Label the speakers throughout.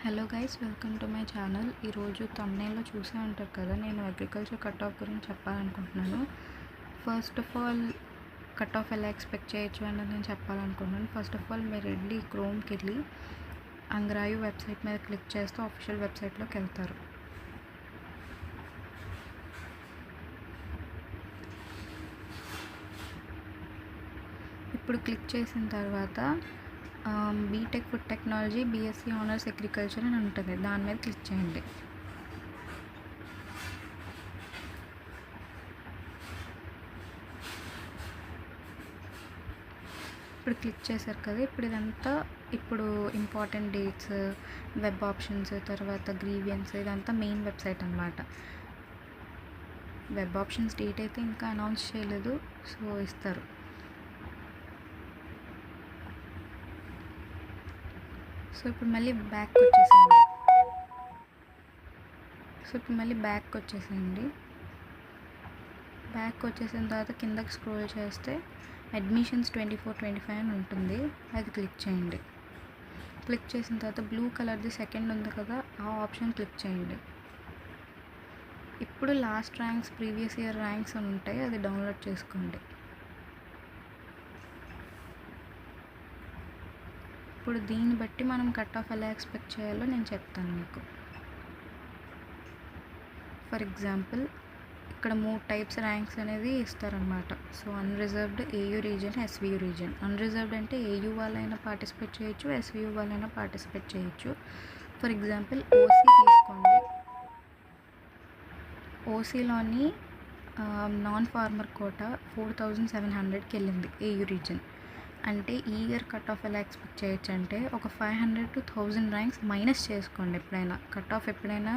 Speaker 1: Hello guys, welcome to my channel. ఈరోజు తమ్నైల్లో చూసే ఉంటారు కదా, నేను అగ్రికల్చర్ కట్ ఆఫ్ గురించి చెప్పాలనుకుంటున్నాను. First of all cut off ఎలా ఎక్స్పెక్ట్ చేయొచ్చు అన్నది నేను చెప్పాలనుకుంటున్నాను. ఫస్ట్ ఆఫ్ ఆల్ మీరు వెళ్ళి క్రోమ్కి వెళ్ళి అంగ్రాయు వెబ్సైట్ మీద క్లిక్ చేస్తే ఆఫిషియల్ వెబ్సైట్లోకి వెళ్తారు. ఇప్పుడు క్లిక్ చేసిన తర్వాత BTech food technology, BSc honours agriculture అని ఉంటుంది, దాని మీద క్లిక్ చేయండి. ఇప్పుడు క్లిక్ చేశారు కదా, ఇప్పుడు ఇంపార్టెంట్ డేట్స్, వెబ్ ఆప్షన్స్, తర్వాత గ్రీవియన్స్, ఇదంతా మెయిన్ వెబ్సైట్ అనమాట. వెబ్ ఆప్షన్స్ డేట్ అయితే ఇంకా అనౌన్స్ చేయలేదు, సో ఇస్తారు. సో ఇప్పుడు మళ్ళీ బ్యాక్ వచ్చేసేయండి. బ్యాక్ వచ్చేసిన తర్వాత కిందకి స్క్రోల్ చేస్తే అడ్మిషన్స్ 24-25 అని ఉంటుంది, అది క్లిక్ చేయండి. క్లిక్ చేసిన తర్వాత బ్లూ కలర్ది సెకండ్ ఉంది కదా, ఆ ఆప్షన్ క్లిక్ చేయండి. ఇప్పుడు last ranks, previous year ranks అని ఉంటాయి, అది డౌన్లోడ్ చేసుకోండి. ఇప్పుడు దీన్ని బట్టి మనం కట్ ఆఫ్ ఎలా ఎక్స్పెక్ట్ చేయాలో నేను చెప్తాను మీకు. ఫర్ ఎగ్జాంపుల్, ఇక్కడ 3 టైప్స్ ర్యాంక్స్ అనేది ఇస్తారనమాట. So unreserved, AU reason, SVU reason. Unreserved అంటే ఏయూ వాళ్ళైనా పార్టిసిపేట్ చేయొచ్చు, ఎస్వియూ వాళ్ళైనా పార్టిసిపేట్ చేయొచ్చు. ఫర్ ఎగ్జాంపుల్ ఓసీ తీసుకోండి. ఓసీలోని నాన్ ఫార్మర్ కోటా 4700కి వెళ్ళింది ఏయూ రీజన్. అంటే ఈ ఇయర్ కట్ ఆఫ్ ఎలా ఎక్స్పెక్ట్ చేయొచ్చు అంటే ఒక 500 to 1000 ర్యాంక్స్ మైనస్ చేసుకోండి. ఎప్పుడైనా కట్ ఆఫ్ ఎప్పుడైనా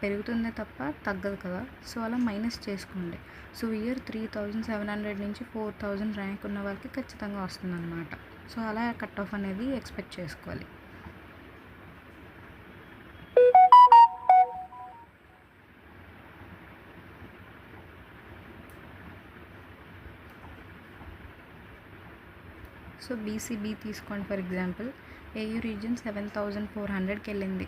Speaker 1: పెరుగుతుందే తప్ప తగ్గదు కదా, సో అలా మైనస్ చేసుకోండి. సో ఇయర్ 3700 నుంచి 4000 ర్యాంక్ ఉన్న వాళ్ళకి ఖచ్చితంగా వస్తుందన్నమాట. సో అలా కట్ ఆఫ్ అనేది ఎక్స్పెక్ట్ చేసుకోవాలి. సో బీసీబీ తీసుకోండి. ఫర్ ఎగ్జాంపుల్ ఏయూ రీజన్ 7400కి వెళ్ళింది.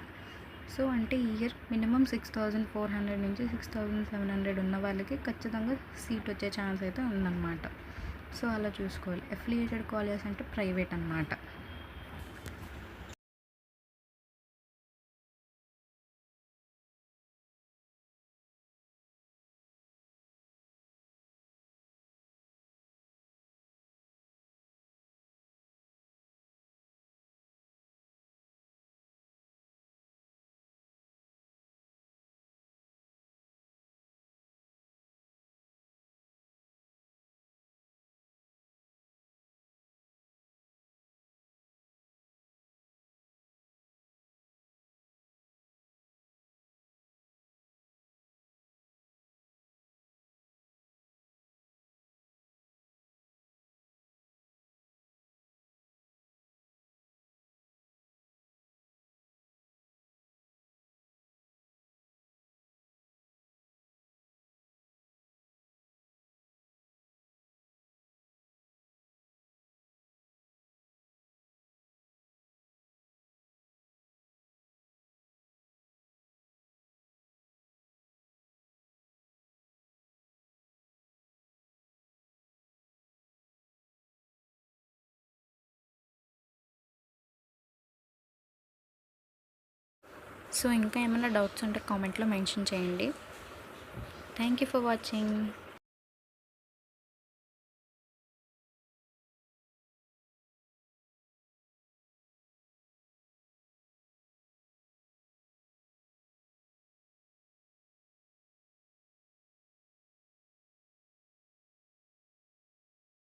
Speaker 1: సో అంటే ఈ ఇయర్ మినిమం 6400 నుంచి 6700 ఉన్న వాళ్ళకి ఖచ్చితంగా సీట్ వచ్చే ఛాన్స్ అయితే ఉందన్నమాట. సో అలా చూసుకోవాలి. అఫిలియేటెడ్ కాలేజెస్ అంటే ప్రైవేట్ అన్నమాట. సో ఇంకా ఏమైనా డౌట్స్ ఉంటే కామెంట్లో మెన్షన్ చేయండి. Thank you for watching.